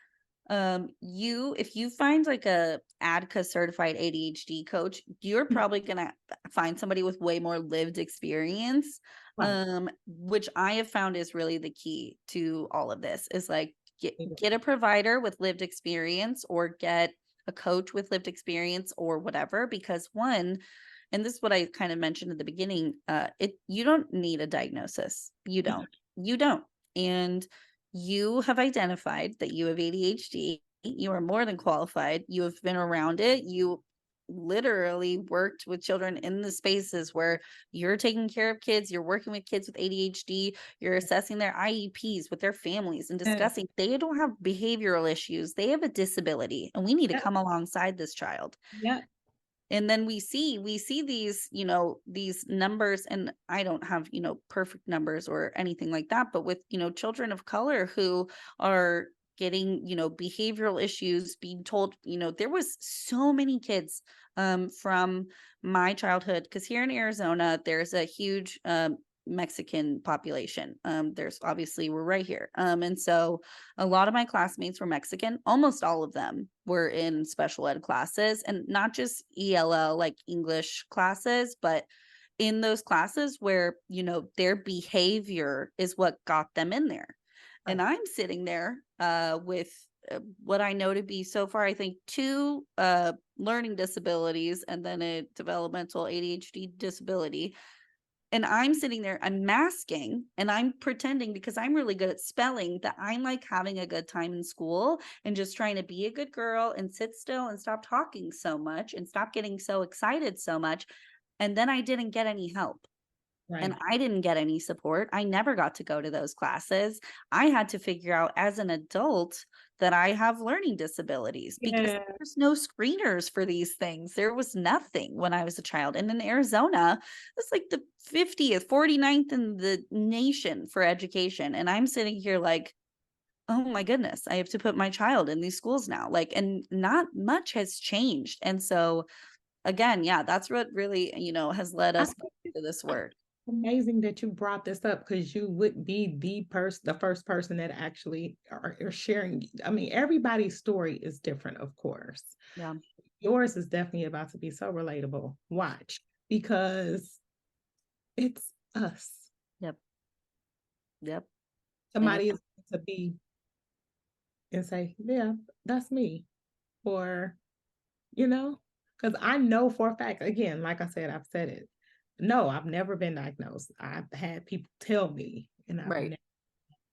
if you find like a ADCA certified ADHD coach, you're probably gonna find somebody with way more lived experience. Right. Which I have found is really the key to all of this, is like get a provider with lived experience or get a coach with lived experience or whatever, because one, and this is what I kind of mentioned at the beginning, you don't need a diagnosis. You don't. And you have identified that you have ADHD. You are more than qualified. You have been around it. You literally worked with children in the spaces where you're taking care of kids, you're working with kids with ADHD, you're assessing their IEPs with their families and Yeah. discussing they don't have behavioral issues, they have a disability, and we need to Yep. come alongside this child. Yep. And then we see these, these numbers, and I don't have, perfect numbers or anything like that, but with, children of color who are getting, behavioral issues, being told, there was so many kids from my childhood, because here in Arizona there's a huge Mexican population. There's obviously, we're right here. And so a lot of my classmates were Mexican. Almost all of them were in special ed classes, and not just ELL, like English classes, but in those classes where, their behavior is what got them in there. And Right. I'm sitting there with what I know to be so far, I think, two learning disabilities and then a developmental ADHD disability. And I'm sitting there, I'm masking and I'm pretending, because I'm really good at spelling, that I'm like having a good time in school and just trying to be a good girl and sit still and stop talking so much and stop getting so excited so much. And then I didn't get any help. And Right. I didn't get any support. I never got to go to those classes. I had to figure out as an adult that I have learning disabilities, because Yeah. there's no screeners for these things. There was nothing when I was a child. And in Arizona, it's like the 50th, 49th in the nation for education. And I'm sitting here like, oh my goodness, I have to put my child in these schools now. Like, and not much has changed. And so again, yeah, that's what really, has led I us think to this work. amazing that you brought this up, because you would be the first person that actually are sharing. I mean, everybody's story is different, of course. Yeah. Yours is definitely about to be so relatable. Watch, because it's us. Yep. Yep. And Somebody is going to be and say, yeah, that's me. Or, because I know for a fact, again, like I said, I've said it. No, I've never been diagnosed. I've had people tell me, and I've right.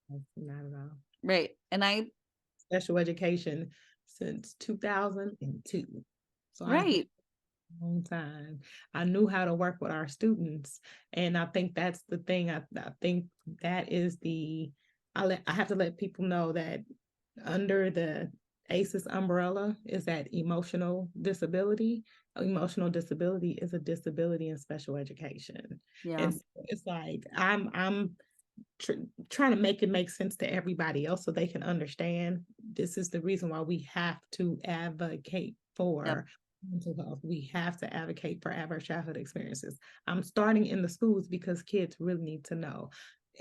never, not at all. Right. And Special education since 2002. So I've been right. a long time. I knew how to work with our students. And I think that's the thing. I think that is I have to let people know that under the ACEs umbrella is that emotional disability. Emotional disability is a disability in special education. Yeah. And so it's like I'm trying to make it make sense to everybody else so they can understand this is the reason why we have to advocate Yep. for mental health. We have to advocate for adverse childhood experiences. I'm starting in the schools because kids really need to know.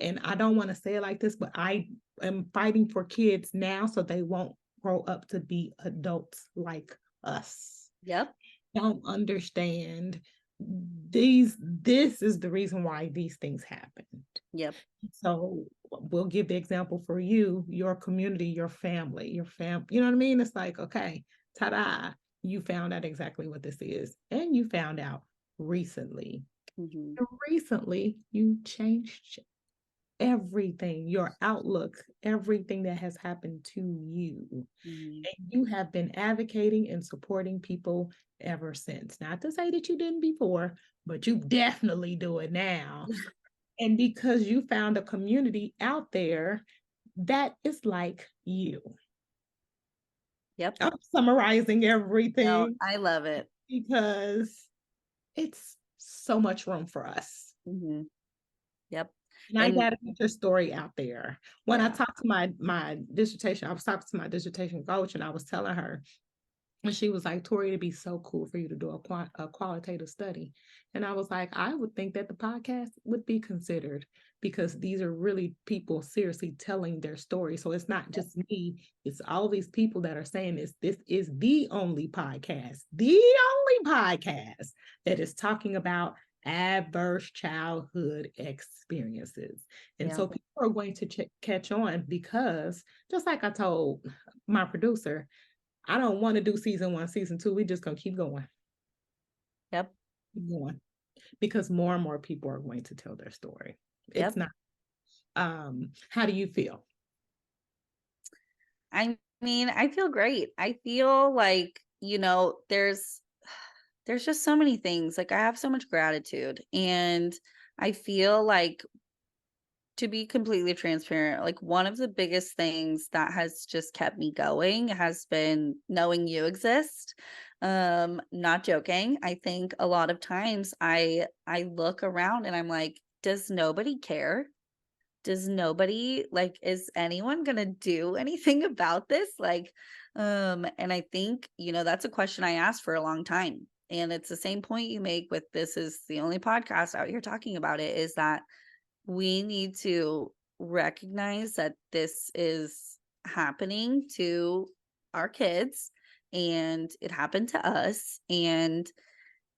And I don't want to say it like this, but I am fighting for kids now so they won't grow up to be adults like us. Yep. Don't understand this is the reason why these things happened. Yep. So we'll give the example for you, your community, your family, you know what I mean? It's like, okay, ta-da, you found out exactly what this is. And you found out recently. Mm-hmm. Recently, you changed everything, your outlook, everything that has happened to you. Mm-hmm. And you have been advocating and supporting people ever since. Not to say that you didn't before, but you definitely do it now. And because you found a community out there that is like you. Yep. I'm summarizing No, everything I love it. because it's so much room for us. Mm-hmm. Yep. And I And got to get your story out there. When I yeah. talked to my dissertation, I was talking to my dissertation coach, and I was telling her, and she was like, Torie, it'd be so cool for you to do a qualitative study. And I was like, I would think that the podcast would be considered, because these are really people seriously telling their story. So it's not Yep. just me, it's all these people that are saying this. This is the only podcast that is talking about adverse childhood experiences. And Yeah. so people are going to catch on, because just like I told my producer, I don't want to do season 1, season 2. We just gonna keep going. Yep. going because more and more people are going to tell their story. It's Yep. not, how do you feel? I mean, I feel great. I feel like, there's just so many things. Like I have so much gratitude, and I feel like, to be completely transparent, like one of the biggest things that has just kept me going has been knowing you exist. Not joking. I think a lot of times I look around and I'm like, does nobody care? Does nobody, like, is anyone gonna do anything about this? Like, and I think, that's a question I asked for a long time. And it's the same point you make with this is the only podcast out here talking about it, is that we need to recognize that this is happening to our kids and it happened to us. And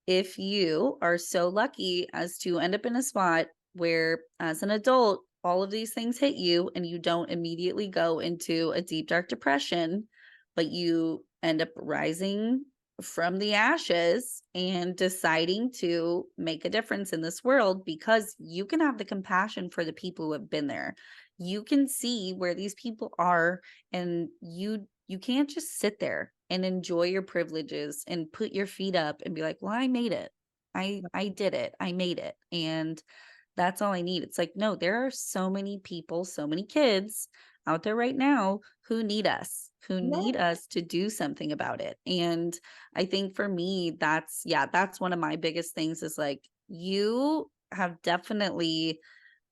if you are so lucky as to end up in a spot where, as an adult, all of these things hit you and you don't immediately go into a deep, dark depression, but you end up rising from the ashes and deciding to make a difference in this world because you can have the compassion for the people who have been there. You can see where these people are, and you can't just sit there and enjoy your privileges and put your feet up and be like, well, I made it. I did it. I made it. And that's all I need. It's like, no, there are so many people, so many kids out there right now who need us, who need Yeah. us to do something about it. And I think for me, that's one of my biggest things is like, you have definitely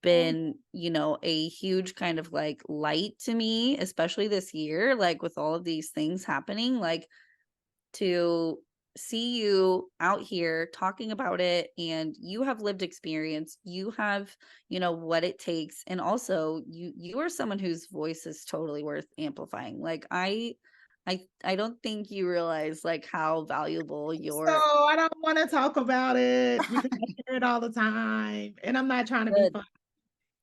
been, a huge kind of like light to me, especially this year, like with all of these things happening, like to see you out here talking about it, and you have lived experience, you have, what it takes. And also you are someone whose voice is totally worth amplifying. Like I don't think you realize like how valuable So your I don't want to talk about it because I hear it all the time, and I'm not trying to be good, funny.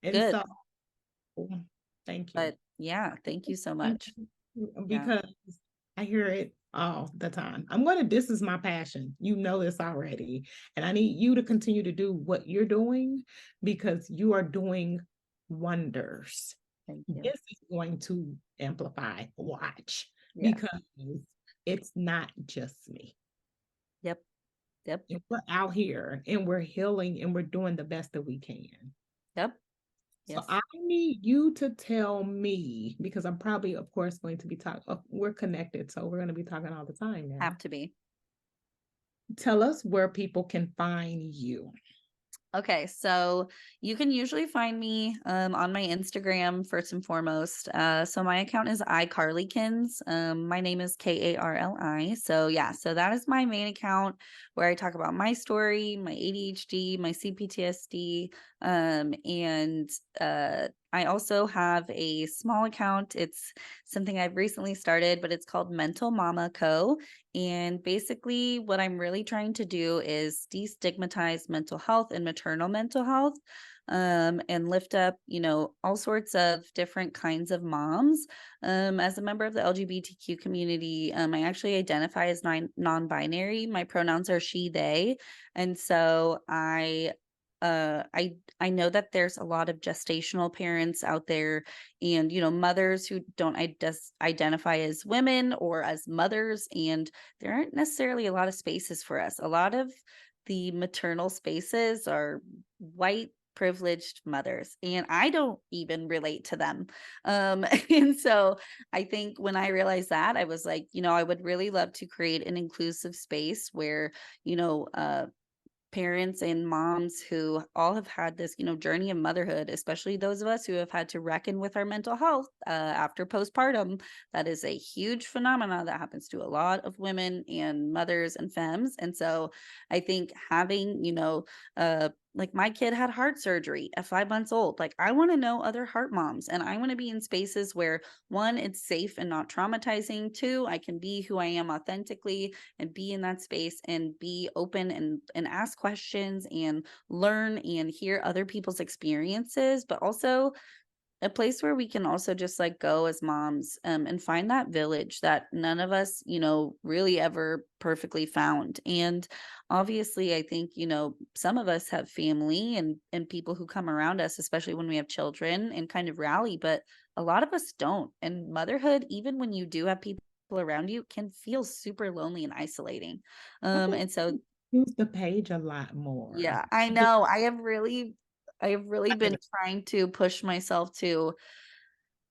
And good. so, thank you. But yeah, thank you so much. Yeah. Because I hear it all the time. This is my passion. You know this already. And I need you to continue to do what you're doing because you are doing wonders. Thank you. This is going to amplify, watch, Yeah. because it's not just me. Yep. Yep. And we're out here and we're healing and we're doing the best that we can. Yep. So Yes. I need you to tell me because I'm probably, of course, going to be talking. We're connected, so we're going to be talking all the time now. Have to be. Tell us where people can find you. Okay, so you can usually find me on my Instagram first and foremost. So my account is iCarlikins. My name is Karli. So yeah, so that is my main account where I talk about my story, my ADHD, my CPTSD, and I also have a small account. It's something I've recently started, but it's called Mental Mama Co. And basically, what I'm really trying to do is destigmatize mental health and maternal mental health, and lift up, all sorts of different kinds of moms. As a member of the LGBTQ community, I actually identify as non-binary. My pronouns are she, they. And so I know that there's a lot of gestational parents out there, and mothers who don't identify as women or as mothers, and there aren't necessarily a lot of spaces for us. A lot of the maternal spaces are white privileged mothers, and I don't even relate to them. And so I think when I realized that, I was like, I would really love to create an inclusive space where, you know uh parents and moms who all have had this, journey of motherhood, especially those of us who have had to reckon with our mental health after postpartum. That is a huge phenomena that happens to a lot of women and mothers and femmes. And so I think having, like my kid had heart surgery at 5 months old. Like I want to know other heart moms, and I want to be in spaces where, one, it's safe and not traumatizing. Two, I can be who I am authentically and be in that space and be open and ask questions and learn and hear other people's experiences, but also a place where we can also just like go as moms, and find that village that none of us, really ever perfectly found. And obviously, I think, some of us have family and people who come around us, especially when we have children and kind of rally, but a lot of us don't. And motherhood, even when you do have people around you, can feel super lonely and isolating. I think And so use the page a lot more. yeah, I know. I have really been trying to push myself to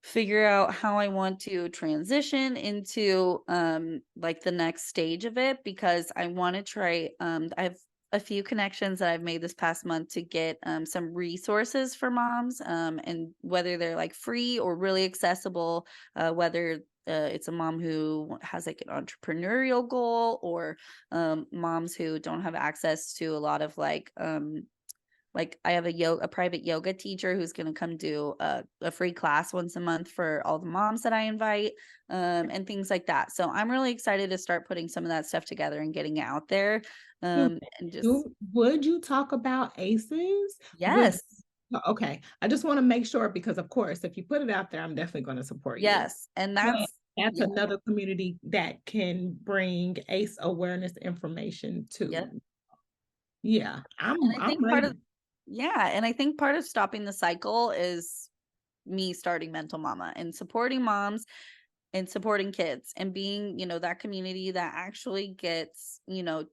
figure out how I want to transition into like the next stage of it, because I want to try I have a few connections that I've made this past month to get some resources for moms, and whether they're like free or really accessible, whether it's a mom who has like an entrepreneurial goal, or moms who don't have access to a lot of like I have a private yoga teacher who's gonna come do a free class once a month for all the moms that I invite, and things like that. So I'm really excited to start putting some of that stuff together and getting it out there, Do and just would you talk about ACEs? Would yes, okay. I just want to make sure because of course, if you put it out there, I'm definitely going to support you. yes, and But that's yeah, another community that can bring ACE awareness information yep. to. Yeah, And I I'm think part of ready. yeah, and I think part of stopping the cycle is me starting Mental Mama and supporting moms and supporting kids and being, that community that actually gets,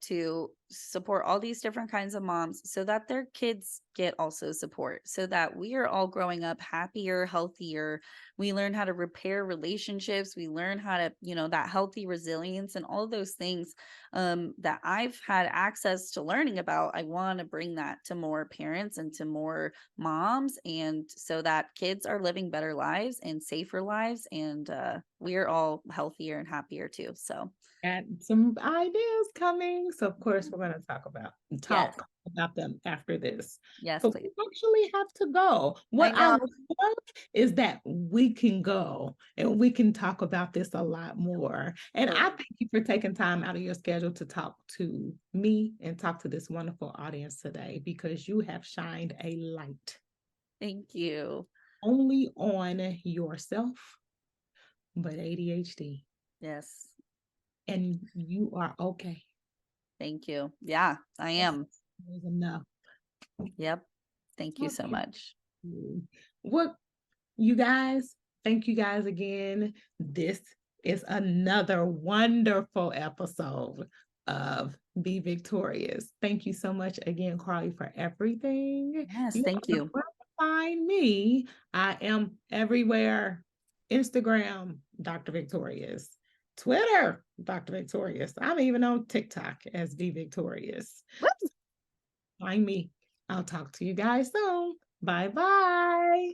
to support all these different kinds of moms so that their kids get also support, so that we are all growing up happier, healthier. We learn how to repair relationships. We learn how to, that healthy resilience and all those things that I've had access to learning about. I want to bring that to more parents and to more moms, and so that kids are living better lives and safer lives, and we're all healthier and happier too. So Got some ideas coming. So of course we're going to yes, talk about them after this. yes, But please. we actually have to go. I What I know. love is that we can go and we can talk about this a lot more. And I Totally. thank you for taking time out of your schedule to talk to me and talk to this wonderful audience today because you have shined a light Thank you. only on yourself, but ADHD. Yes. And you are okay. Thank you. Yeah, I That's am. enough. Yep. Thank you Well, so thank much. you. What you guys, thank you guys again. This is another wonderful episode of Be Victorious. Thank you so much again, Karli, for everything. Yes, You thank know you. where to find me. I am everywhere. Instagram, Dr. Victorious. Twitter, Dr. Victorious. I'm even on TikTok as Be Victorious. Whoops. Find me. I'll talk to you guys soon. Bye bye.